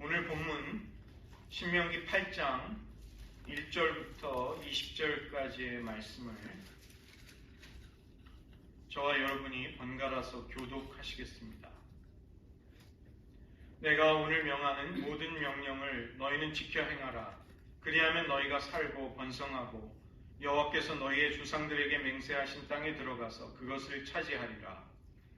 오늘 본문 신명기 8장 1절부터 20절까지의 말씀을 저와 여러분이 번갈아서 교독하시겠습니다. 내가 오늘 명하는 모든 명령을 너희는 지켜 행하라. 그리하면 너희가 살고 번성하고 여호와께서 너희의 조상들에게 맹세하신 땅에 들어가서 그것을 차지하리라.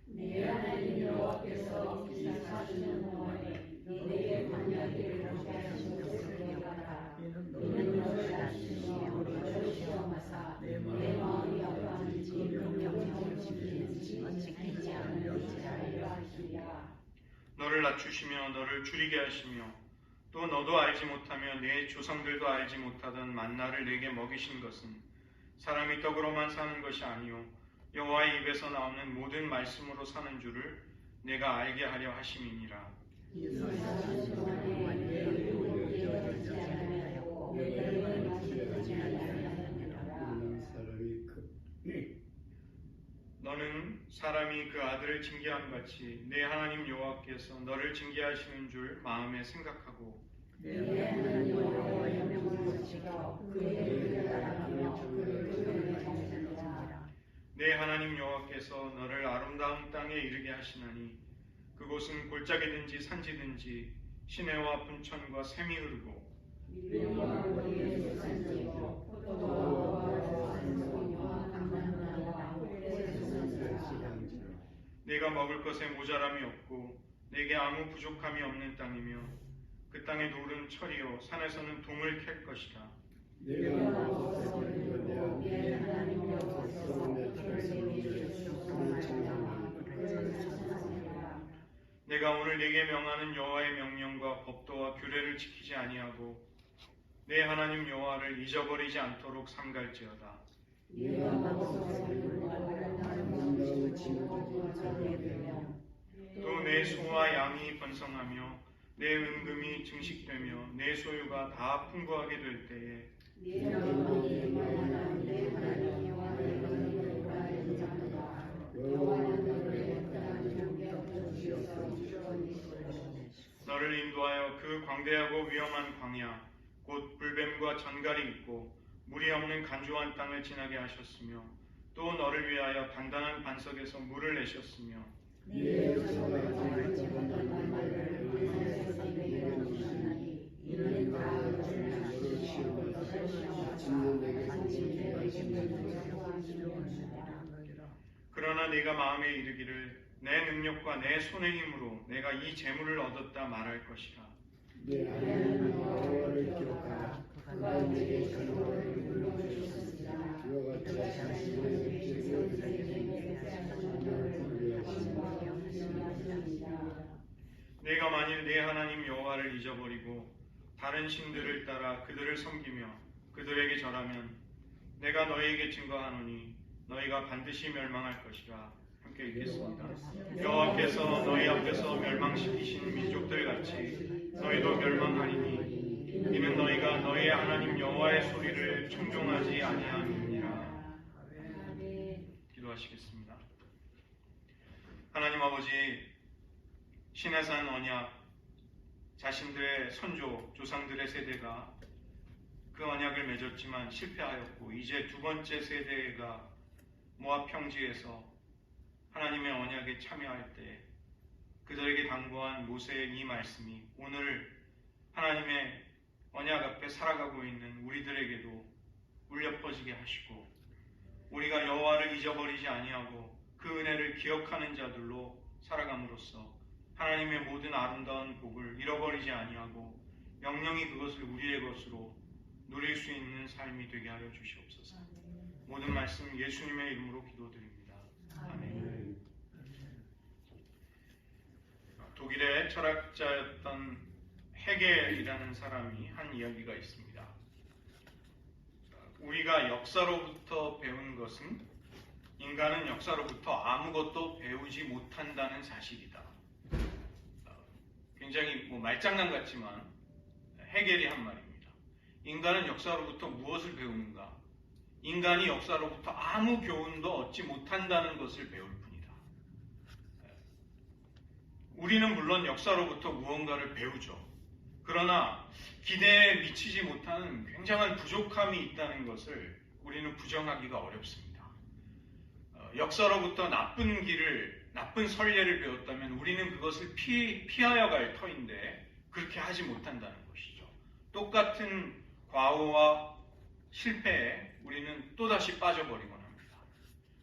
내 하나님 여호와께서 기사하시는 동안에 너희의 광야길을 걷게 하신 곳을 기억하라. 이는 너를 낮추시며 너를 시험하사 내 마음이 어떠한지 그 명령을 지키지 않는지 알려 하시리라. 너를 낮추시며 너를 줄이게 하시며 또 너도 알지 못하며 내 조상들도 알지 못하던 만나를 내게 먹이신 것은 사람이 떡으로만 사는 것이 아니요 여호와의 입에서 나오는 모든 말씀으로 사는 줄을 내가 알게 하려 하심이니라. 너는 사람이 그 아들을 징계함 같이 내 하나님 여호와께서 너를 징계하시는 줄 마음에 생각하고 내 하나님 여호와의 명령을 지켜 그의 따라가며 그를 경외하라. 내 하나님 여호와께서 너를 아름다운 땅에 이르게 하시나니 그곳은 골짜기든지 산지든지 시내와 분천과 샘이 흐르고 내가 먹을 것에 모자람이 없고 내게 아무 부족함이 없는 땅이며 그 땅에 노른 철이요 산에서는 동을 캘 것이라. 내가 오늘 네게 명하는 여호와의 명령과 법도와 규례를 지키지 아니하고 내 하나님 여호와를 잊어버리지 않도록 삼갈지어다. 또 내 소와 양이 번성하며 내 은금이 증식되며 내 소유가 다 풍부하게 될 때에 너를 인도하여 그 광대하고 위험한 광야 곧 불뱀과 전갈이 있고 물이 없는 간조한 땅을 지나게 하셨으며 또 너를 위하여 단단한 반석에서 물을 내셨으며 그러나 네가 마음에 이르기를 내 능력과 내 손의 힘으로 내가 이 재물을 얻었다 말할 것이라. 내 하나님 여호와를 기억하라. 그가 내게 전도를 이루어주셨으리라. 그와 같이 당신의 내가 만일 내 하나님 여호와를 잊어버리고 다른 신들을 따라 그들을 섬기며 그들에게 절하면 내가 너희에게 증거하노니 너희가 반드시 멸망할 것이라. 함께 읽겠습니다. 여호와께서 너희 앞에서 멸망시키신 민족들 같이 너희도 멸망하리니 이는 너희가 너희의 하나님 여호와의 소리를 청종하지 아니함이니라. 기도하시겠습니다. 하나님 아버지, 시내산 언약, 자신들의 선조, 조상들의 세대가 그 언약을 맺었지만 실패하였고 이제 두 번째 세대가 모압 평지에서 하나님의 언약에 참여할 때 그들에게 당부한 모세의 이 말씀이 오늘 하나님의 언약 앞에 살아가고 있는 우리들에게도 울려 퍼지게 하시고 우리가 여호와를 잊어버리지 아니하고 그 은혜를 기억하는 자들로 살아감으로써 하나님의 모든 아름다운 복을 잃어버리지 아니하고 영영이 그것을 우리의 것으로 누릴 수 있는 삶이 되게 하여 주시옵소서. 모든 말씀 예수님의 이름으로 기도드립니다. 아멘. 독일의 철학자였던 헤겔이라는 사람이 한 이야기가 있습니다. 우리가 역사로부터 배운 것은 인간은 역사로부터 아무것도 배우지 못한다는 사실이다. 굉장히 말장난 같지만 헤겔이 한 말입니다. 인간은 역사로부터 무엇을 배우는가? 인간이 역사로부터 아무 교훈도 얻지 못한다는 것을 배울 뿐이다. 우리는 물론 역사로부터 무언가를 배우죠. 그러나 기대에 미치지 못하는 굉장한 부족함이 있다는 것을 우리는 부정하기가 어렵습니다. 역사로부터 나쁜 선례를 배웠다면 우리는 그것을 피하여 갈 터인데 그렇게 하지 못한다는 것이죠. 똑같은 과오와 실패에 우리는 또다시 빠져버리곤 합니다.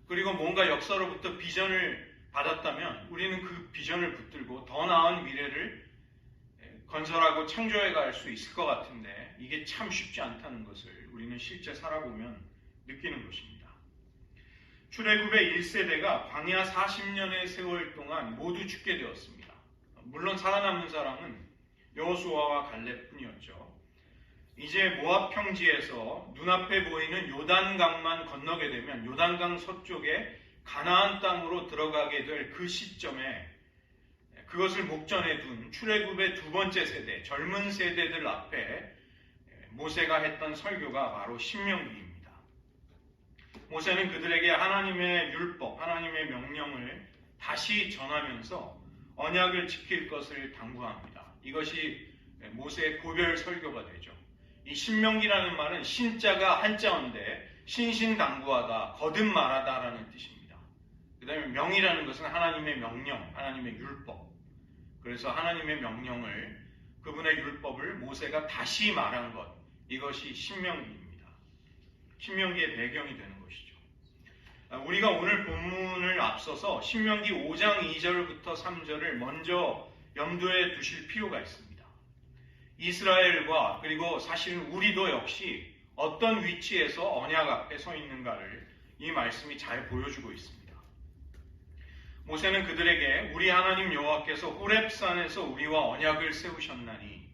그리고 뭔가 역사로부터 비전을 받았다면 우리는 그 비전을 붙들고 더 나은 미래를 건설하고 창조해 갈 수 있을 것 같은데 이게 참 쉽지 않다는 것을 우리는 실제 살아보면 느끼는 것입니다. 출애굽의 1세대가 광야 40년의 세월 동안 모두 죽게 되었습니다. 물론 살아남은 사람은 여호수아와 갈렙뿐이었죠. 이제 모압 평지에서 눈앞에 보이는 요단강만 건너게 되면 요단강 서쪽에 가나안 땅으로 들어가게 될 그 시점에 그것을 목전에 둔 출애굽의 두 번째 세대, 젊은 세대들 앞에 모세가 했던 설교가 바로 신명기입니다. 모세는 그들에게 하나님의 율법, 하나님의 명령을 다시 전하면서 언약을 지킬 것을 당부합니다. 이것이 모세의 고별 설교가 되죠. 이 신명기라는 말은 신자가 한자어인데 신신당부하다, 거듭 말하다라는 뜻입니다. 그 다음에 명이라는 것은 하나님의 명령, 하나님의 율법. 그래서 하나님의 명령을, 그분의 율법을 모세가 다시 말한 것, 이것이 신명기입니다. 신명기의 배경이 되는 것이죠. 우리가 오늘 본문을 앞서서 신명기 5장 2절부터 3절을 먼저 염두에 두실 필요가 있습니다. 이스라엘과 그리고 사실은 우리도 역시 어떤 위치에서 언약 앞에 서 있는가를 이 말씀이 잘 보여주고 있습니다. 모세는 그들에게 우리 하나님 여호와께서 호렙산에서 우리와 언약을 세우셨나니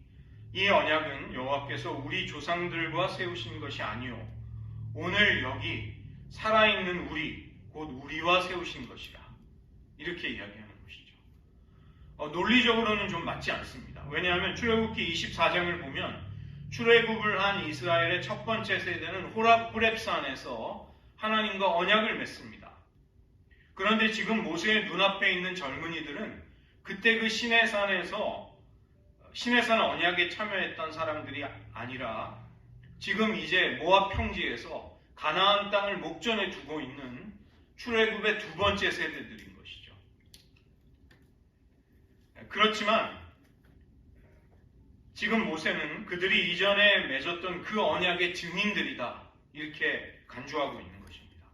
이 언약은 여호와께서 우리 조상들과 세우신 것이 아니요 오늘 여기 살아있는 우리 곧 우리와 세우신 것이라 이렇게 이야기하는 것이죠. 논리적으로는 좀 맞지 않습니다. 왜냐하면 출애굽기 24장을 보면 출애굽을 한 이스라엘의 첫 번째 세대는 호렙산에서 하나님과 언약을 맺습니다. 그런데 지금 모세의 눈앞에 있는 젊은이들은 그때 그 시내산 언약에 참여했던 사람들이 아니라 지금 이제 모압 평지에서 가나안 땅을 목전에 두고 있는 출애굽의 두 번째 세대들인 것이죠. 그렇지만 지금 모세는 그들이 이전에 맺었던 그 언약의 증인들이다 이렇게 간주하고 있는 것입니다.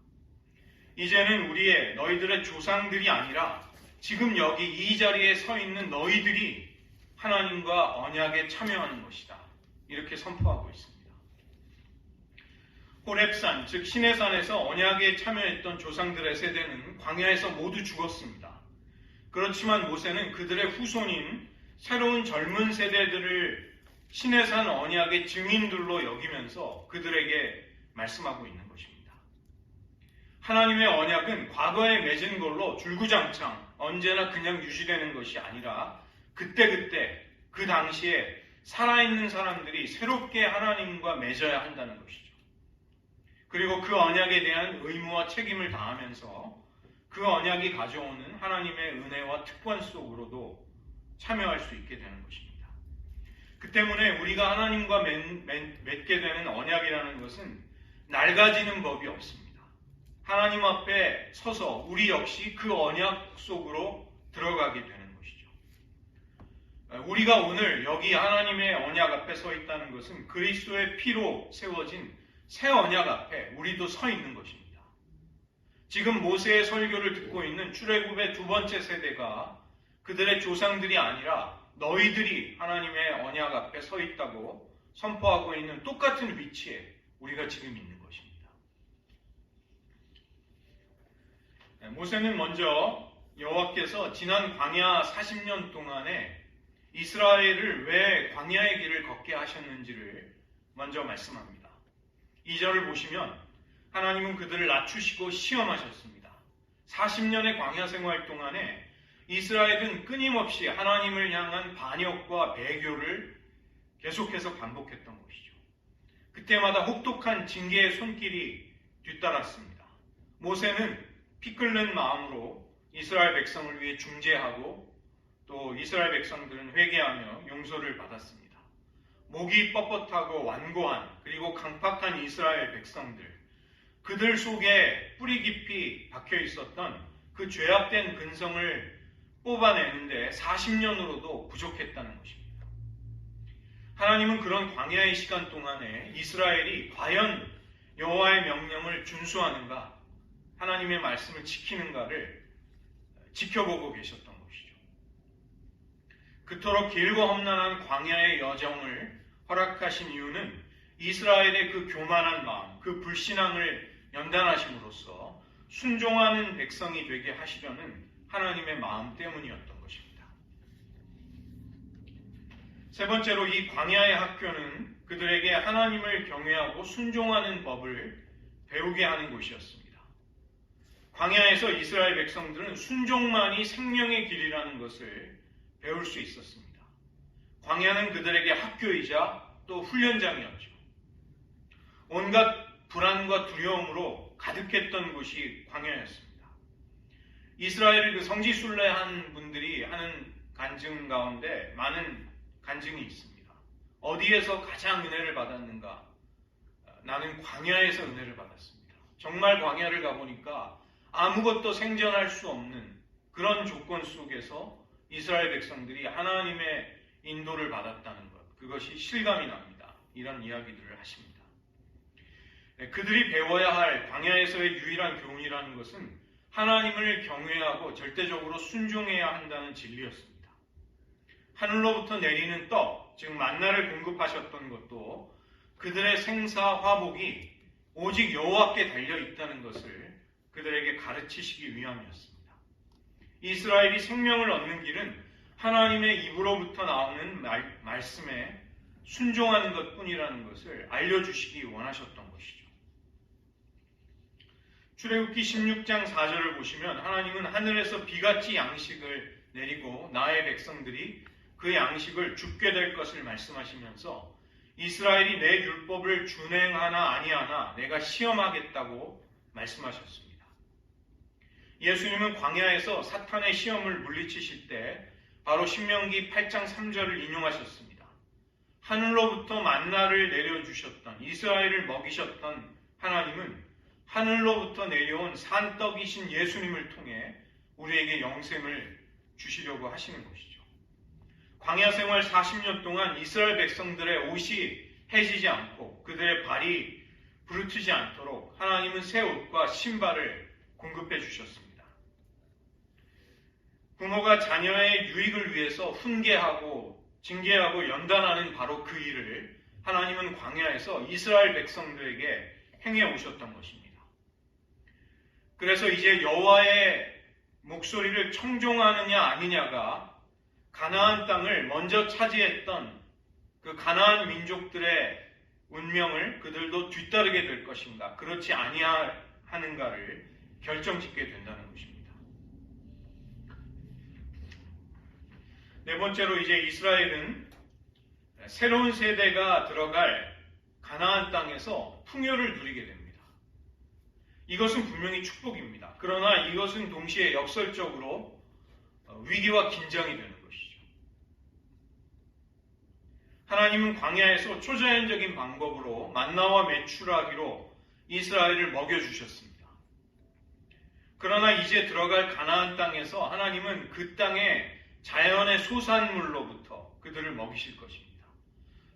이제는 너희들의 조상들이 아니라 지금 여기 이 자리에 서 있는 너희들이 하나님과 언약에 참여하는 것이다. 이렇게 선포하고 있습니다. 호렙산, 즉 시내산에서 언약에 참여했던 조상들의 세대는 광야에서 모두 죽었습니다. 그렇지만 모세는 그들의 후손인 새로운 젊은 세대들을 시내산 언약의 증인들로 여기면서 그들에게 말씀하고 있는 것입니다. 하나님의 언약은 과거에 맺은 걸로 줄구장창 언제나 그냥 유지되는 것이 아니라 그때그때 그 당시에 살아있는 사람들이 새롭게 하나님과 맺어야 한다는 것이죠. 그리고 그 언약에 대한 의무와 책임을 다하면서 그 언약이 가져오는 하나님의 은혜와 특권 속으로도 참여할 수 있게 되는 것입니다. 그 때문에 우리가 하나님과 맺게 되는 언약이라는 것은 낡아지는 법이 없습니다. 하나님 앞에 서서 우리 역시 그 언약 속으로 들어가게 되는 것이죠. 우리가 오늘 여기 하나님의 언약 앞에 서 있다는 것은 그리스도의 피로 세워진 새 언약 앞에 우리도 서 있는 것입니다. 지금 모세의 설교를 듣고 있는 출애굽의 두 번째 세대가 그들의 조상들이 아니라 너희들이 하나님의 언약 앞에 서 있다고 선포하고 있는 똑같은 위치에 우리가 지금 있는 것입니다. 모세는 먼저 여호와께서 지난 광야 40년 동안에 이스라엘을 왜 광야의 길을 걷게 하셨는지를 먼저 말씀합니다. 2절을 보시면 하나님은 그들을 낮추시고 시험하셨습니다. 40년의 광야 생활 동안에 이스라엘은 끊임없이 하나님을 향한 반역과 배교를 계속해서 반복했던 것이죠. 그때마다 혹독한 징계의 손길이 뒤따랐습니다. 모세는 피 끓는 마음으로 이스라엘 백성을 위해 중재하고 또 이스라엘 백성들은 회개하며 용서를 받았습니다. 목이 뻣뻣하고 완고한 그리고 강팍한 이스라엘 백성들, 그들 속에 뿌리 깊이 박혀 있었던 그 죄악된 근성을 뽑아내는데 40년으로도 부족했다는 것입니다. 하나님은 그런 광야의 시간 동안에 이스라엘이 과연 여호와의 명령을 준수하는가, 하나님의 말씀을 지키는가를 지켜보고 계셨던 것이죠. 그토록 길고 험난한 광야의 여정을 허락하신 이유는 이스라엘의 그 교만한 마음, 그 불신앙을 연단하심으로써 순종하는 백성이 되게 하시려는 하나님의 마음 때문이었던 것입니다. 세 번째로 이 광야의 학교는 그들에게 하나님을 경외하고 순종하는 법을 배우게 하는 곳이었습니다. 광야에서 이스라엘 백성들은 순종만이 생명의 길이라는 것을 배울 수 있었습니다. 광야는 그들에게 학교이자 또 훈련장이었죠. 온갖 불안과 두려움으로 가득했던 곳이 광야였습니다. 이스라엘 그 성지순례한 분들이 하는 간증 가운데 많은 간증이 있습니다. 어디에서 가장 은혜를 받았는가? 나는 광야에서 은혜를 받았습니다. 정말 광야를 가보니까 아무것도 생존할 수 없는 그런 조건 속에서 이스라엘 백성들이 하나님의 인도를 받았다는 것, 그것이 실감이 납니다. 이런 이야기들을 하십니다. 그들이 배워야 할 광야에서의 유일한 교훈이라는 것은 하나님을 경외하고 절대적으로 순종해야 한다는 진리였습니다. 하늘로부터 내리는 떡, 즉 만나를 공급하셨던 것도 그들의 생사 화복이 오직 여호와께 달려 있다는 것을 그들에게 가르치시기 위함이었습니다. 이스라엘이 생명을 얻는 길은 하나님의 입으로부터 나오는 말씀에 순종하는 것뿐이라는 것을 알려주시기 원하셨던 것이죠. 출애굽기 16장 4절을 보시면 하나님은 하늘에서 비같이 양식을 내리고 나의 백성들이 그 양식을 줍게 될 것을 말씀하시면서 이스라엘이 내 율법을 준행하나 아니하나 내가 시험하겠다고 말씀하셨습니다. 예수님은 광야에서 사탄의 시험을 물리치실 때 바로 신명기 8장 3절을 인용하셨습니다. 하늘로부터 만나를 내려주셨던, 이스라엘을 먹이셨던 하나님은 하늘로부터 내려온 산떡이신 예수님을 통해 우리에게 영생을 주시려고 하시는 것이죠. 광야 생활 40년 동안 이스라엘 백성들의 옷이 해지지 않고 그들의 발이 부르트지 않도록 하나님은 새 옷과 신발을 공급해 주셨습니다. 부모가 자녀의 유익을 위해서 훈계하고 징계하고 연단하는 바로 그 일을 하나님은 광야에서 이스라엘 백성들에게 행해 오셨던 것입니다. 그래서 이제 여호와의 목소리를 청종하느냐 아니냐가 가나안 땅을 먼저 차지했던 그 가나안 민족들의 운명을 그들도 뒤따르게 될 것인가, 그렇지 아니하는가를 결정짓게 된다는 것입니다. 네 번째로 이제 이스라엘은 새로운 세대가 들어갈 가나안 땅에서 풍요를 누리게 됩니다. 이것은 분명히 축복입니다. 그러나 이것은 동시에 역설적으로 위기와 긴장이 되는 것이죠. 하나님은 광야에서 초자연적인 방법으로 만나와 메추라기로 이스라엘을 먹여주셨습니다. 그러나 이제 들어갈 가나안 땅에서 하나님은 그 땅의 자연의 소산물로부터 그들을 먹이실 것입니다.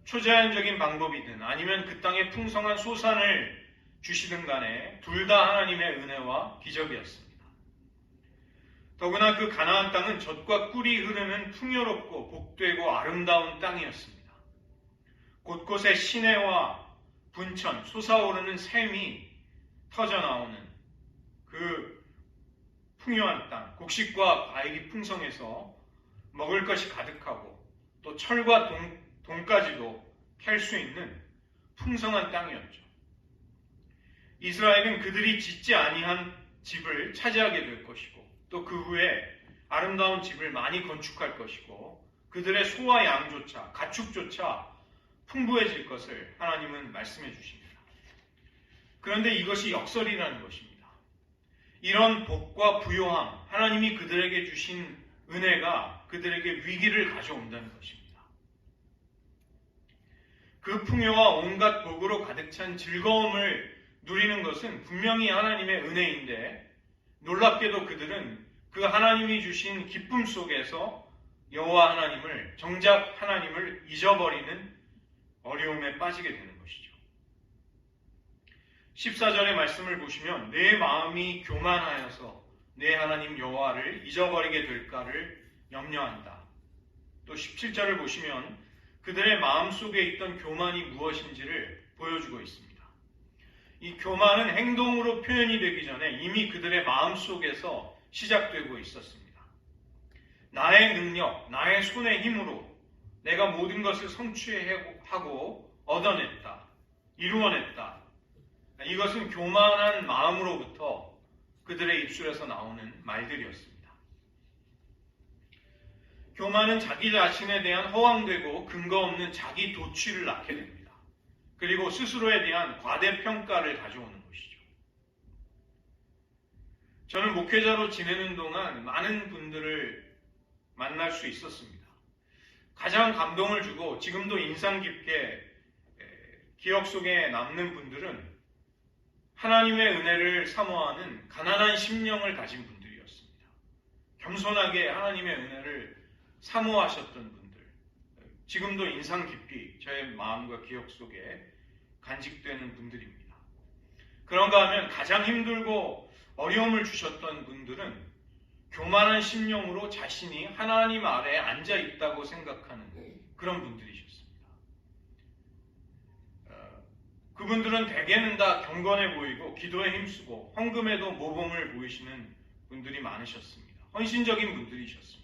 초자연적인 방법이든 아니면 그 땅의 풍성한 소산을 주시든 간에 둘 다 하나님의 은혜와 기적이었습니다. 더구나 그 가나안 땅은 젖과 꿀이 흐르는 풍요롭고 복되고 아름다운 땅이었습니다. 곳곳에 시내와 분천, 솟아오르는 샘이 터져나오는 그 풍요한 땅, 곡식과 과일이 풍성해서 먹을 것이 가득하고 또 철과 동까지도 캘 수 있는 풍성한 땅이었죠. 이스라엘은 그들이 짓지 아니한 집을 차지하게 될 것이고 또 그 후에 아름다운 집을 많이 건축할 것이고 그들의 소와 양조차 가축조차 풍부해질 것을 하나님은 말씀해 주십니다. 그런데 이것이 역설이라는 것입니다. 이런 복과 부요함, 하나님이 그들에게 주신 은혜가 그들에게 위기를 가져온다는 것입니다. 그 풍요와 온갖 복으로 가득 찬 즐거움을 누리는 것은 분명히 하나님의 은혜인데 놀랍게도 그들은 그 하나님이 주신 기쁨 속에서 여호와 하나님을 정작 하나님을 잊어버리는 어려움에 빠지게 되는 것이죠. 14절의 말씀을 보시면 내 마음이 교만하여서 내 하나님 여호와를 잊어버리게 될까를 염려한다. 또 17절을 보시면 그들의 마음속에 있던 교만이 무엇인지를 보여주고 있습니다. 이 교만은 행동으로 표현이 되기 전에 이미 그들의 마음속에서 시작되고 있었습니다. 나의 능력, 나의 손의 힘으로 내가 모든 것을 성취하고 얻어냈다, 이루어냈다. 이것은 교만한 마음으로부터 그들의 입술에서 나오는 말들이었습니다. 교만은 자기 자신에 대한 허황되고 근거 없는 자기 도취를 낳게 됩니다. 그리고 스스로에 대한 과대평가를 가져오는 것이죠. 저는 목회자로 지내는 동안 많은 분들을 만날 수 있었습니다. 가장 감동을 주고 지금도 인상 깊게 기억 속에 남는 분들은 하나님의 은혜를 사모하는 가난한 심령을 가진 분들이었습니다. 겸손하게 하나님의 은혜를 사모하셨던 분들, 지금도 인상 깊이 저의 마음과 기억 속에 간직되는 분들입니다. 그런가 하면 가장 힘들고 어려움을 주셨던 분들은 교만한 심령으로 자신이 하나님 아래에 앉아 있다고 생각하는 그런 분들이셨습니다. 그분들은 대개는 다 경건해 보이고 기도에 힘쓰고 헌금에도 모범을 보이시는 분들이 많으셨습니다. 헌신적인 분들이셨습니다.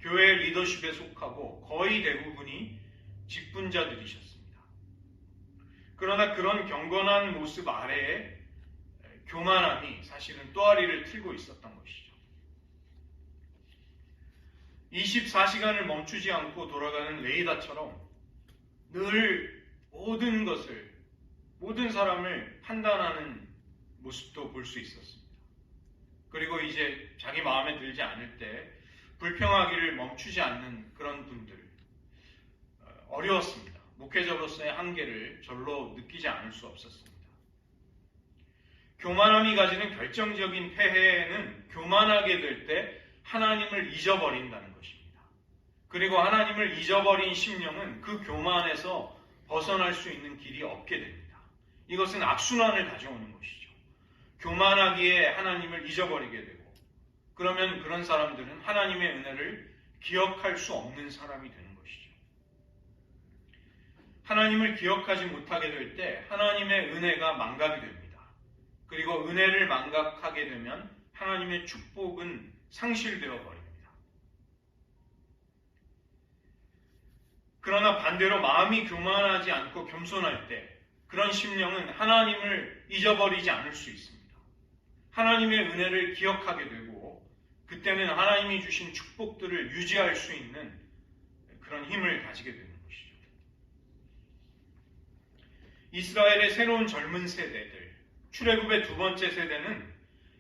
교회 리더십에 속하고 거의 대부분이 직분자들이셨습니다. 그러나 그런 경건한 모습 아래에 교만함이 사실은 또아리를 틀고 있었던 것이죠. 24시간을 멈추지 않고 돌아가는 레이다처럼 늘 모든 것을, 모든 사람을 판단하는 모습도 볼 수 있었습니다. 그리고 이제 자기 마음에 들지 않을 때 불평하기를 멈추지 않는 그런 분들, 어려웠습니다. 목회자로서의 한계를 절로 느끼지 않을 수 없었습니다. 교만함이 가지는 결정적인 폐해는 교만하게 될 때 하나님을 잊어버린다는 것입니다. 그리고 하나님을 잊어버린 심령은 그 교만에서 벗어날 수 있는 길이 없게 됩니다. 이것은 악순환을 가져오는 것이죠. 교만하기에 하나님을 잊어버리게 되고, 그러면 그런 사람들은 하나님의 은혜를 기억할 수 없는 사람이 되는 것이죠. 하나님을 기억하지 못하게 될 때 하나님의 은혜가 망각이 됩니다. 그리고 은혜를 망각하게 되면 하나님의 축복은 상실되어 버립니다. 그러나 반대로 마음이 교만하지 않고 겸손할 때 그런 심령은 하나님을 잊어버리지 않을 수 있습니다. 하나님의 은혜를 기억하게 되고 그때는 하나님이 주신 축복들을 유지할 수 있는 그런 힘을 가지게 되는 것이죠. 이스라엘의 새로운 젊은 세대들, 출애굽의 두 번째 세대는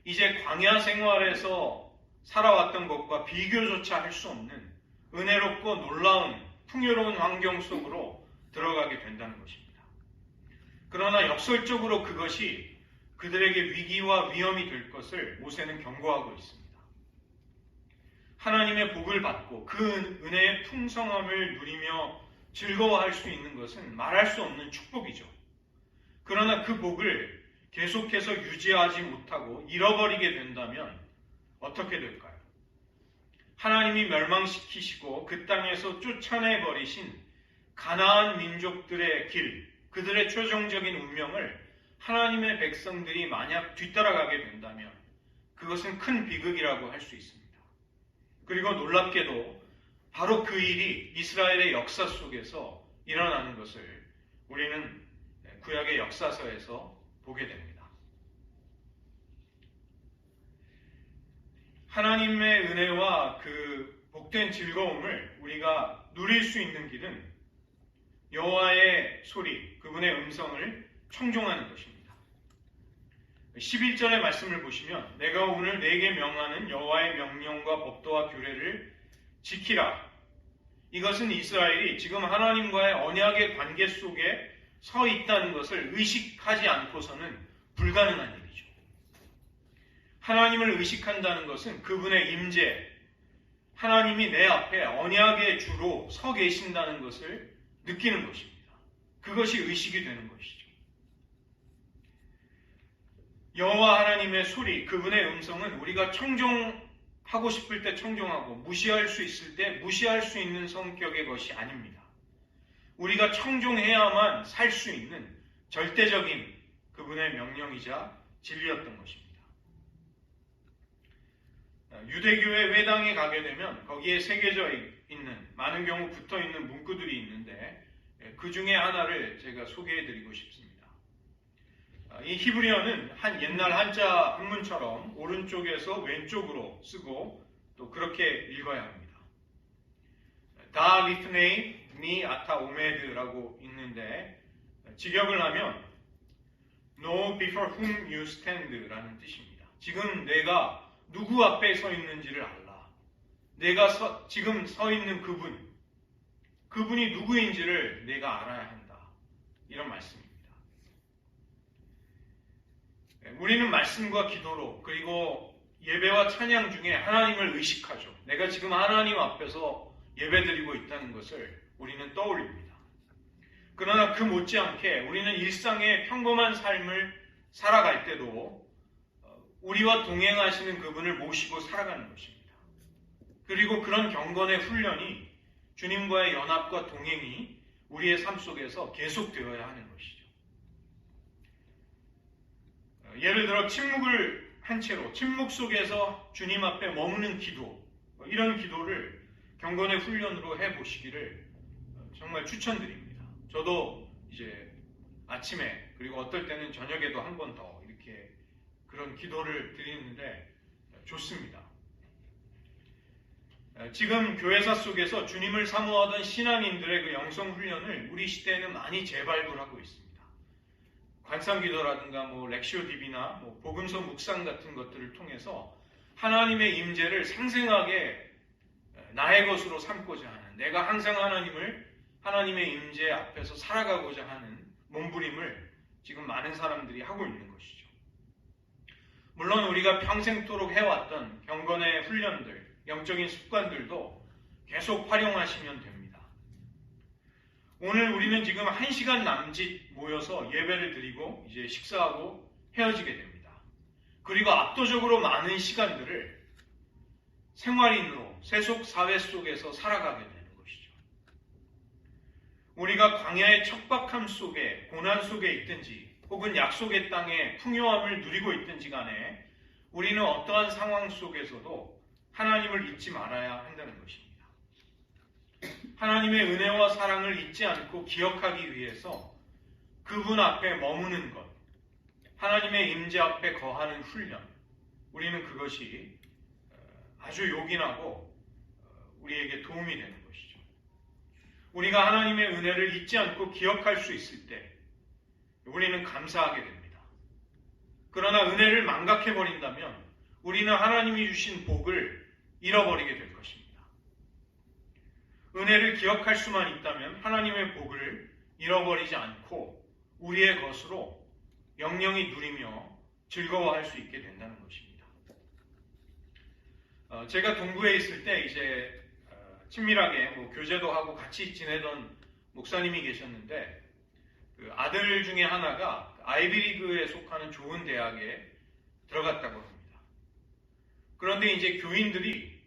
이제 광야 생활에서 살아왔던 것과 비교조차 할 수 없는 은혜롭고 놀라운 풍요로운 환경 속으로 들어가게 된다는 것입니다. 그러나 역설적으로 그것이 그들에게 위기와 위험이 될 것을 모세는 경고하고 있습니다. 하나님의 복을 받고 그 은혜의 풍성함을 누리며 즐거워할 수 있는 것은 말할 수 없는 축복이죠. 그러나 그 복을 계속해서 유지하지 못하고 잃어버리게 된다면 어떻게 될까요? 하나님이 멸망시키시고 그 땅에서 쫓아내버리신 가나안 민족들의 길, 그들의 최종적인 운명을 하나님의 백성들이 만약 뒤따라가게 된다면 그것은 큰 비극이라고 할 수 있습니다. 그리고 놀랍게도 바로 그 일이 이스라엘의 역사 속에서 일어나는 것을 우리는 구약의 역사서에서 보게 됩니다. 하나님의 은혜와 그 복된 즐거움을 우리가 누릴 수 있는 길은 여호와의 소리, 그분의 음성을 청종하는 것입니다. 11절의 말씀을 보시면 내가 오늘 네게 명하는 여호와의 명령과 법도와 규례를 지키라. 이것은 이스라엘이 지금 하나님과의 언약의 관계 속에 서 있다는 것을 의식하지 않고서는 불가능한 일이죠. 하나님을 의식한다는 것은 그분의 임재, 하나님이 내 앞에 언약의 주로 서 계신다는 것을 느끼는 것입니다. 그것이 의식이 되는 것이죠. 여호와 하나님의 소리, 그분의 음성은 우리가 청종하고 싶을 때 청종하고 무시할 수 있을 때 무시할 수 있는 성격의 것이 아닙니다. 우리가 청종해야만 살 수 있는 절대적인 그분의 명령이자 진리였던 것입니다. 유대교의 회당에 가게 되면 거기에 새겨져 있는, 많은 경우 붙어 있는 문구들이 있는데 그 중에 하나를 제가 소개해 드리고 싶습니다. 이 히브리어는 한 옛날 한자 한문처럼 오른쪽에서 왼쪽으로 쓰고 또 그렇게 읽어야 합니다. 다 리프네이 니 아타 오메드라고 있는데 직역을 하면 Know before whom you stand 라는 뜻입니다. 지금 내가 누구 앞에 서 있는지를 알라. 내가 지금 서 있는 그분이 누구인지를 내가 알아야 한다. 이런 말씀입니다. 우리는 말씀과 기도로 그리고 예배와 찬양 중에 하나님을 의식하죠. 내가 지금 하나님 앞에서 예배드리고 있다는 것을 우리는 떠올립니다. 그러나 그 못지않게 우리는 일상의 평범한 삶을 살아갈 때도 우리와 동행하시는 그분을 모시고 살아가는 것입니다. 그리고 그런 경건의 훈련이 주님과의 연합과 동행이 우리의 삶 속에서 계속되어야 하는 것이죠. 예를 들어 침묵을 한 채로 침묵 속에서 주님 앞에 머무는 기도, 이런 기도를 경건의 훈련으로 해보시기를 정말 추천드립니다. 저도 이제 아침에 그리고 어떨 때는 저녁에도 한 번 더 이렇게 그런 기도를 드리는데 좋습니다. 지금 교회사 속에서 주님을 사모하던 신앙인들의 그 영성 훈련을 우리 시대에는 많이 재발굴하고 있습니다. 관상기도라든가 렉시오 디비나 복음서 묵상 같은 것들을 통해서 하나님의 임재를 생생하게 나의 것으로 삼고자 하는, 내가 항상 하나님의 임재 앞에서 살아가고자 하는 몸부림을 지금 많은 사람들이 하고 있는 것이죠. 물론 우리가 평생토록 해왔던 경건의 훈련들, 영적인 습관들도 계속 활용하시면 됩니다. 오늘 우리는 지금 1시간 남짓 모여서 예배를 드리고 이제 식사하고 헤어지게 됩니다. 그리고 압도적으로 많은 시간들을 생활인으로 세속 사회 속에서 살아가게 되는 것이죠. 우리가 광야의 척박함 속에, 고난 속에 있든지 혹은 약속의 땅에 풍요함을 누리고 있든지 간에 우리는 어떠한 상황 속에서도 하나님을 잊지 말아야 한다는 것입니다. 하나님의 은혜와 사랑을 잊지 않고 기억하기 위해서 그분 앞에 머무는 것, 하나님의 임재 앞에 거하는 훈련, 우리는 그것이 아주 요긴하고 우리에게 도움이 되는 것이죠. 우리가 하나님의 은혜를 잊지 않고 기억할 수 있을 때 우리는 감사하게 됩니다. 그러나 은혜를 망각해버린다면 우리는 하나님이 주신 복을 잃어버리게 될 것입니다. 은혜를 기억할 수만 있다면 하나님의 복을 잃어버리지 않고 우리의 것으로 영영이 누리며 즐거워할 수 있게 된다는 것입니다. 제가 동부에 있을 때 이제 친밀하게 교제도 하고 같이 지내던 목사님이 계셨는데 그 아들 중에 하나가 아이비리그에 속하는 좋은 대학에 들어갔다고 합니다. 그런데 이제 교인들이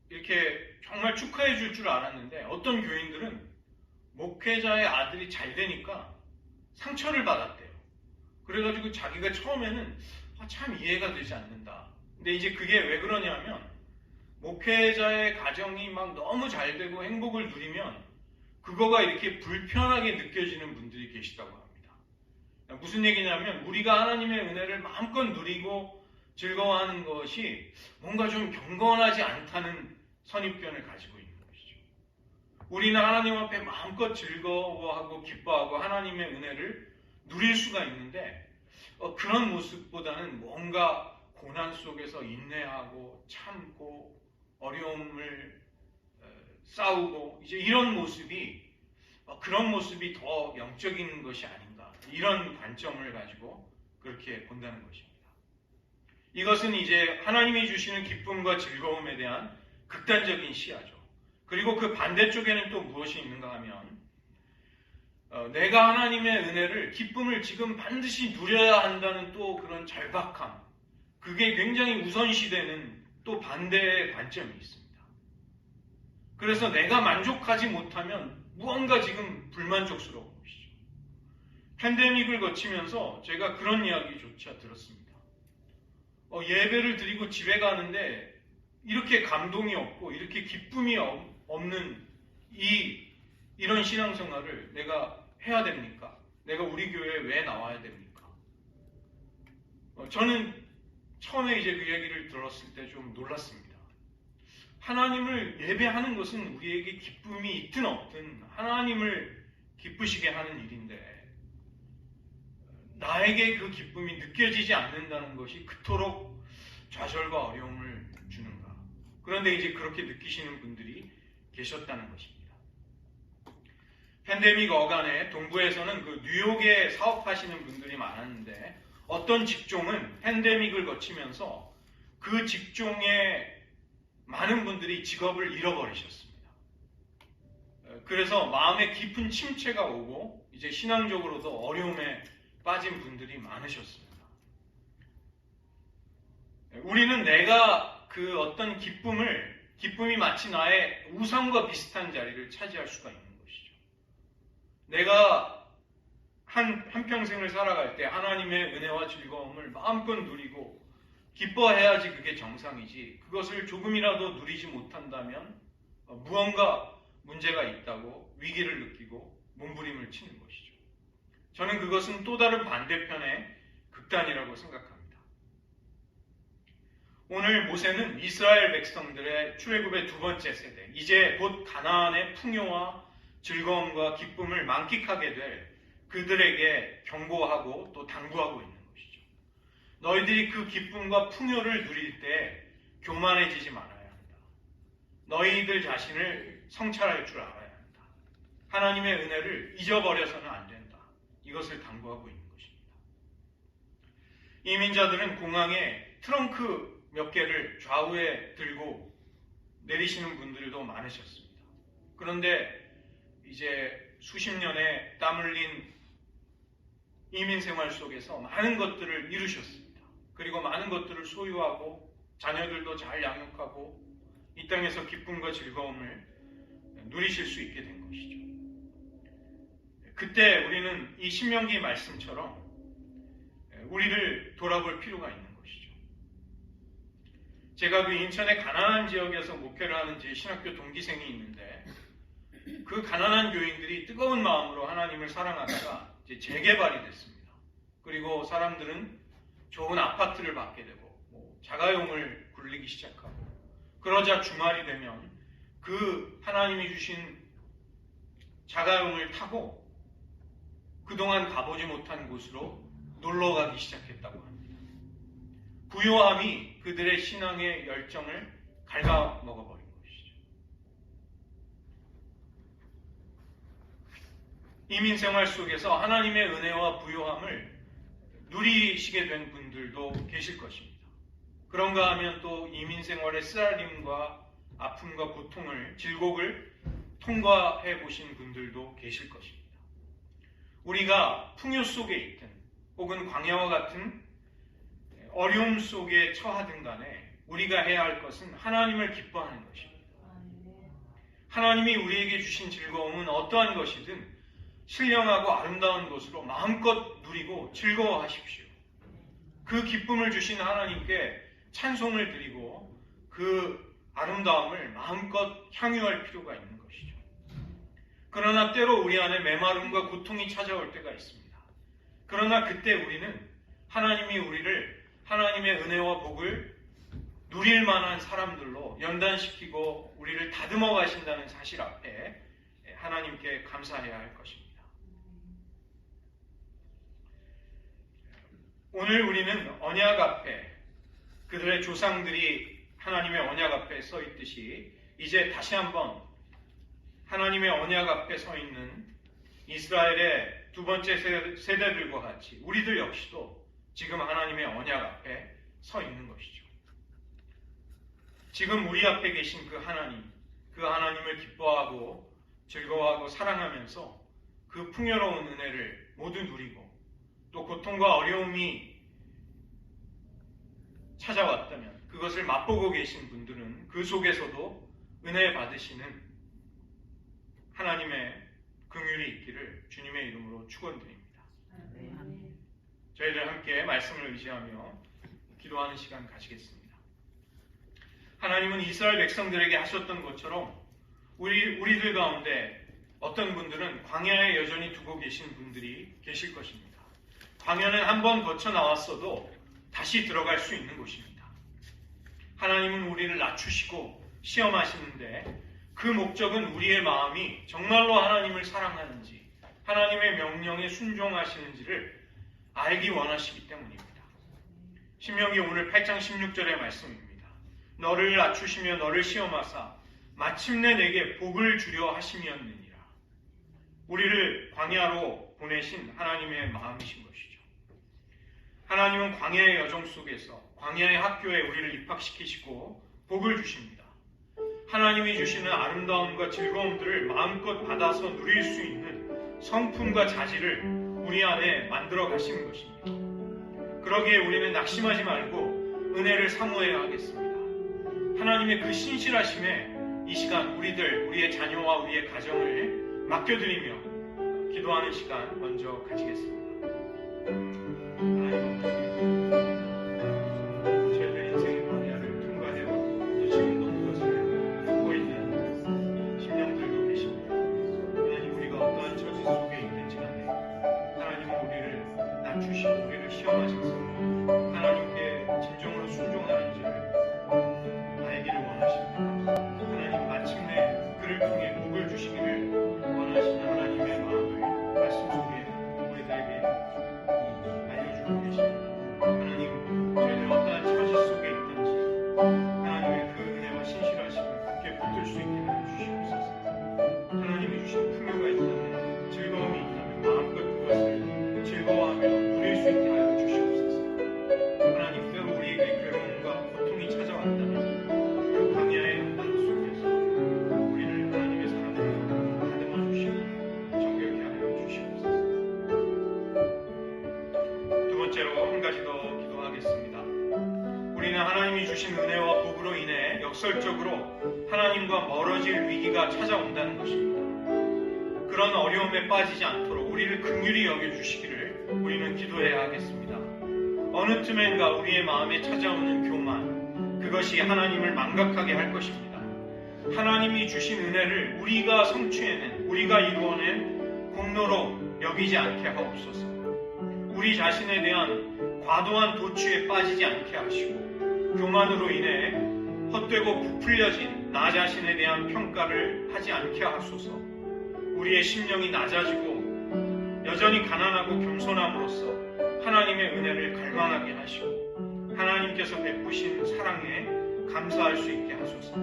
이렇게 정말 축하해 줄 줄 알았는데 어떤 교인들은 목회자의 아들이 잘 되니까 상처를 받았대요. 그래가지고 자기가 처음에는 참 이해가 되지 않는다. 근데 이제 그게 왜 그러냐면 목회자의 가정이 막 너무 잘 되고 행복을 누리면 그거가 이렇게 불편하게 느껴지는 분들이 계시다고 합니다. 무슨 얘기냐면 우리가 하나님의 은혜를 마음껏 누리고 즐거워하는 것이 뭔가 좀 경건하지 않다는 선입견을 가지고 있는 것이죠. 우리는 하나님 앞에 마음껏 즐거워하고 기뻐하고 하나님의 은혜를 누릴 수가 있는데 그런 모습보다는 뭔가 고난 속에서 인내하고 참고 어려움을 싸우고 이제 이런 모습이 그런 모습이 더 영적인 것이 아닌가, 이런 관점을 가지고 그렇게 본다는 것입니다. 이것은 이제 하나님이 주시는 기쁨과 즐거움에 대한 극단적인 시야죠. 그리고 그 반대쪽에는 또 무엇이 있는가 하면 내가 하나님의 은혜를, 기쁨을 지금 반드시 누려야 한다는 또 그런 절박함, 그게 굉장히 우선시되는 또 반대의 관점이 있습니다. 그래서 내가 만족하지 못하면 무언가 지금 불만족스러운 것이죠. 팬데믹을 거치면서 제가 그런 이야기조차 들었습니다. 예배를 드리고 집에 가는데 이렇게 감동이 없고 이렇게 기쁨이 없는 이런 신앙생활을 내가 해야 됩니까? 내가 우리 교회에 왜 나와야 됩니까? 저는 처음에 이제 그 얘기를 들었을 때 좀 놀랐습니다. 하나님을 예배하는 것은 우리에게 기쁨이 있든 없든 하나님을 기쁘시게 하는 일인데, 나에게 그 기쁨이 느껴지지 않는다는 것이 그토록 좌절과 어려움을 주는가. 그런데 이제 그렇게 느끼시는 분들이 계셨다는 것입니다. 팬데믹 어간에 동부에서는 그 뉴욕에 사업하시는 분들이 많았는데, 어떤 직종은 팬데믹을 거치면서 그 직종에 많은 분들이 직업을 잃어버리셨습니다. 그래서 마음에 깊은 침체가 오고 이제 신앙적으로도 어려움에 빠진 분들이 많으셨습니다. 우리는 내가 그 어떤 기쁨이 마치 나의 우상과 비슷한 자리를 차지할 수가 있는 것이죠. 내가 한평생을 살아갈 때 하나님의 은혜와 즐거움을 마음껏 누리고 기뻐해야지 그게 정상이지, 그것을 조금이라도 누리지 못한다면 무언가 문제가 있다고 위기를 느끼고 몸부림을 치는 것이죠. 저는 그것은 또 다른 반대편의 극단이라고 생각합니다. 오늘 모세는 이스라엘 백성들의 출애굽의 두 번째 세대, 이제 곧 가나안의 풍요와 즐거움과 기쁨을 만끽하게 될 그들에게 경고하고 또 당부하고 있는 것이죠. 너희들이 그 기쁨과 풍요를 누릴 때 교만해지지 말아야 한다. 너희들 자신을 성찰할 줄 알아야 한다. 하나님의 은혜를 잊어버려서는 안 된다. 이것을 당부하고 있는 것입니다. 이민자들은 공항에 트렁크 몇 개를 좌우에 들고 내리시는 분들도 많으셨습니다. 그런데 이제 수십 년의 땀 흘린 이민 생활 속에서 많은 것들을 이루셨습니다. 그리고 많은 것들을 소유하고 자녀들도 잘 양육하고 이 땅에서 기쁨과 즐거움을 누리실 수 있게 된 것이죠. 그때 우리는 이 신명기 말씀처럼 우리를 돌아볼 필요가 있는 것이죠. 제가 그 인천의 가난한 지역에서 목회를 하는 제 신학교 동기생이 있는데, 그 가난한 교인들이 뜨거운 마음으로 하나님을 사랑하다가 이제 재개발이 됐습니다. 그리고 사람들은 좋은 아파트를 받게 되고 자가용을 굴리기 시작하고, 그러자 주말이 되면 그 하나님이 주신 자가용을 타고 그동안 가보지 못한 곳으로 놀러 가기 시작했다고 합니다. 부요함이 그들의 신앙의 열정을 갉아먹어버린 것이죠. 이민생활 속에서 하나님의 은혜와 부요함을 누리시게 된 분들도 계실 것입니다. 그런가 하면 또 이민생활의 쓰라림과 아픔과 고통을, 질곡을 통과해 보신 분들도 계실 것입니다. 우리가 풍요 속에 있든 혹은 광야와 같은 어려움 속에 처하든 간에 우리가 해야 할 것은 하나님을 기뻐하는 것입니다. 하나님이 우리에게 주신 즐거움은 어떠한 것이든 신령하고 아름다운 것으로 마음껏 누리고 즐거워하십시오. 그 기쁨을 주신 하나님께 찬송을 드리고 그 아름다움을 마음껏 향유할 필요가 있는 것이죠. 그러나 때로 우리 안에 메마름과 고통이 찾아올 때가 있습니다. 그러나 그때 우리는 하나님이 우리를 하나님의 은혜와 복을 누릴 만한 사람들로 연단시키고 우리를 다듬어 가신다는 사실 앞에 하나님께 감사해야 할 것입니다. 오늘 우리는 언약 앞에, 그들의 조상들이 하나님의 언약 앞에 서 있듯이 이제 다시 한번 하나님의 언약 앞에 서 있는 이스라엘의 두 번째 세대들과 같이 우리들 역시도 지금 하나님의 언약 앞에 서 있는 것이죠. 지금 우리 앞에 계신 그 하나님을 기뻐하고 즐거워하고 사랑하면서 그 풍요로운 은혜를 모두 누리고 또 고통과 어려움이 찾아왔다면 그것을 맛보고 계신 분들은 그 속에서도 은혜 받으시는 하나님의 긍휼이 있기를 주님의 이름으로 축원드립니다. 저희들 함께 말씀을 의지하며 기도하는 시간 가지겠습니다. 하나님은 이스라엘 백성들에게 하셨던 것처럼 우리들 가운데 어떤 분들은 광야에 여전히 두고 계신 분들이 계실 것입니다. 광야는 한번 거쳐 나왔어도 다시 들어갈 수 있는 곳입니다. 하나님은 우리를 낮추시고 시험하시는데 그 목적은 우리의 마음이 정말로 하나님을 사랑하는지 하나님의 명령에 순종하시는지를 알기 원하시기 때문입니다. 신명기 오늘 8장 16절의 말씀입니다. 너를 낮추시며 너를 시험하사 마침내 내게 복을 주려 하심이었느니라. 우리를 광야로 보내신 하나님의 마음이신 것이죠. 하나님은 광야의 여정 속에서 광야의 학교에 우리를 입학시키시고 복을 주십니다. 하나님이 주시는 아름다움과 즐거움들을 마음껏 받아서 누릴 수 있는 성품과 자질을 우리 안에 만들어 가시는 것입니다. 그러기에 우리는 낙심하지 말고 은혜를 사모해야 하겠습니다. 하나님의 그 신실하심에 이 시간 우리의 자녀와 우리의 가정을 맡겨드리며 기도하는 시간 먼저 가지겠습니다. 하나님 저희들 인생의 광야를 통과해와 또 지금도 그것을 겪고 있는 심령들도 계십니다. 하나님 우리가 어떠한 처지 속에 있는지 간에 하나님은 우리를 낮추시고 우리를 시험하셔서 하나님께 진정으로 순종하는지를 알기를 원하십니다. 하나님 마침내 그를 통해 복을 주시기를 원하시는 하나님의 마음을 말씀 속에 우리들에게 알려주고 계십니다. 하나님 저희들 어떠한 처지 속에 있든지 하나님의 그 은혜와 신실하심을 굳게 붙들 수 있게 하여 주시옵소서. 하나님이 주신 풍요가 있다면 즐거움이 있다면 마음껏 그것을 즐거워하며 누릴 수 있게 하여 주시옵소서. 하나님 때로 우리에게 괴로움과 고통이 찾아왔다면 그 광야의 연단 속에서 우리를 하나님의 사랑으로 다듬어 주시고 정결케 하여 주시옵소서. 두 번째로 한 가지 더 기도하겠습니다. 우리는 하나님이 주신 은혜와 복으로 인해 역설적으로 하나님과 멀어질 위기가 찾아온다는 것입니다. 그런 어려움에 빠지지 않도록 우리를 긍휼히 여겨주시기를 우리는 기도해야 하겠습니다. 어느 틈엔가 우리의 마음에 찾아오는 교만, 그것이 하나님을 망각하게 할 것입니다. 하나님이 주신 은혜를 우리가 성취해낸, 우리가 이루어낸 공로로 여기지 않게 하옵소서. 우리 자신에 대한 과도한 도취에 빠지지 않게 하시고 교만으로 인해 헛되고 부풀려진 나 자신에 대한 평가를 하지 않게 하소서. 우리의 심령이 낮아지고 여전히 가난하고 겸손함으로써 하나님의 은혜를 갈망하게 하시고 하나님께서 베푸신 사랑에 감사할 수 있게 하소서.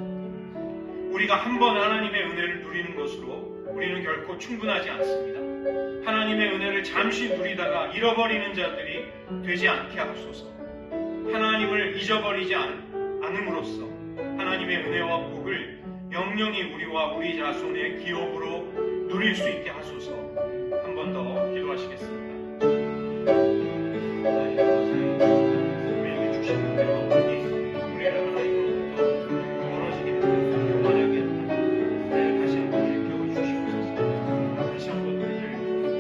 우리가 한 번 하나님의 은혜를 누리는 것으로 우리는 결코 충분하지 않습니다. 하나님의 은혜를 잠시 누리다가 잃어버리는 자들이 되지 않게 하소서. 하나님을 잊어버리지 않음으로써 하나님의 은혜와 복을 영영이 우리와 우리 자손의 기업으로 누릴 수 있게 하소서. 한 번 더 기도하시겠습니다. 하나님 아버지, 우리에게 주신 은혜와 복이 우리를 하나님으로부터 멀어지게 하는 교만하게 하는 우리를 다시 한번 일깨워 주시옵소서. 다시 한번 우리를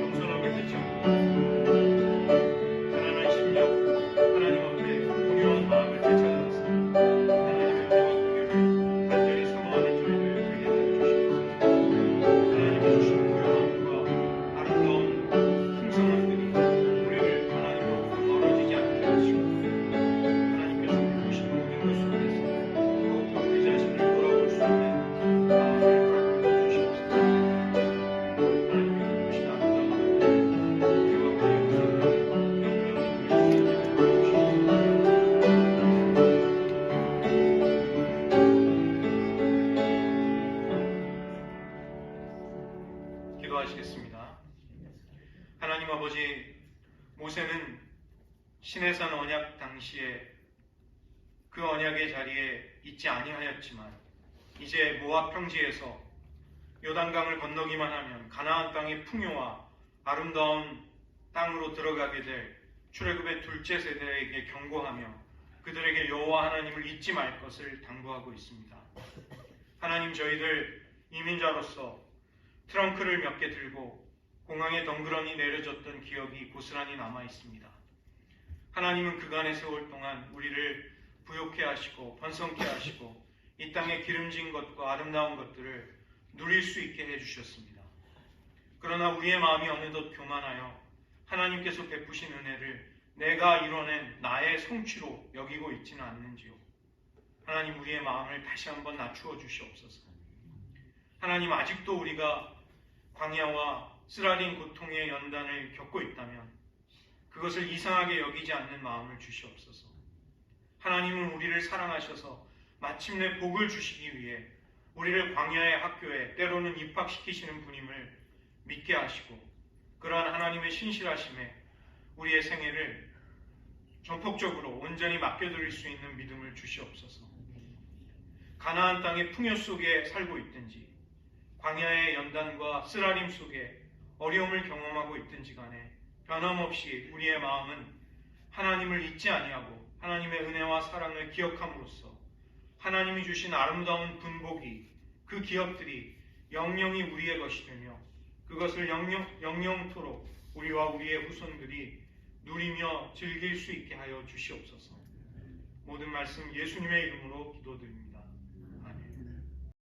겸손하게 되찾고 가난한 심령, 하나님 앞에 고요한 마음을 되찾아서 하나님의 은혜와 긍휼을 간절히 사모하는 저희를 되게 하여 주시옵소서. 하나님이 주신 고요함과 기도하시겠습니다. 하나님 아버지, 모세는 시내산 언약 당시에 그 언약의 자리에 있지 아니하였지만 이제 모압 평지에서 요단강을 건너기만 하면 가나안 땅의 풍요와 아름다운 땅으로 들어가게 될 출애굽의 둘째 세대에게 경고하며 그들에게 여호와 하나님을 잊지 말 것을 당부하고 있습니다. 하나님, 저희들 이민자로서 트렁크를 몇 개 들고 공항에 덩그러니 내려졌던 기억이 고스란히 남아 있습니다. 하나님은 그간의 세월 동안 우리를 부욕해 하시고 번성케 하시고 이 땅의 기름진 것과 아름다운 것들을 누릴 수 있게 해주셨습니다. 그러나 우리의 마음이 어느덧 교만하여 하나님께서 베푸신 은혜를 내가 이뤄낸 나의 성취로 여기고 있지는 않는지요. 하나님, 우리의 마음을 다시 한번 낮추어 주시옵소서. 하나님, 아직도 우리가 광야와 쓰라린 고통의 연단을 겪고 있다면 그것을 이상하게 여기지 않는 마음을 주시옵소서. 하나님은 우리를 사랑하셔서 마침내 복을 주시기 위해 우리를 광야의 학교에 때로는 입학시키시는 분임을 믿게 하시고 그러한 하나님의 신실하심에 우리의 생애를 전폭적으로 온전히 맡겨드릴 수 있는 믿음을 주시옵소서. 가나안 땅의 풍요 속에 살고 있든지 광야의 연단과 쓰라림 속에 어려움을 경험하고 있든지 간에 변함없이 우리의 마음은 하나님을 잊지 아니하고 하나님의 은혜와 사랑을 기억함으로써 하나님이 주신 아름다운 분복이 그 기업들이 영영이 우리의 것이 되며 그것을 영영토록 우리와 우리의 후손들이 누리며 즐길 수 있게 하여 주시옵소서. 모든 말씀 예수님의 이름으로 기도드립니다.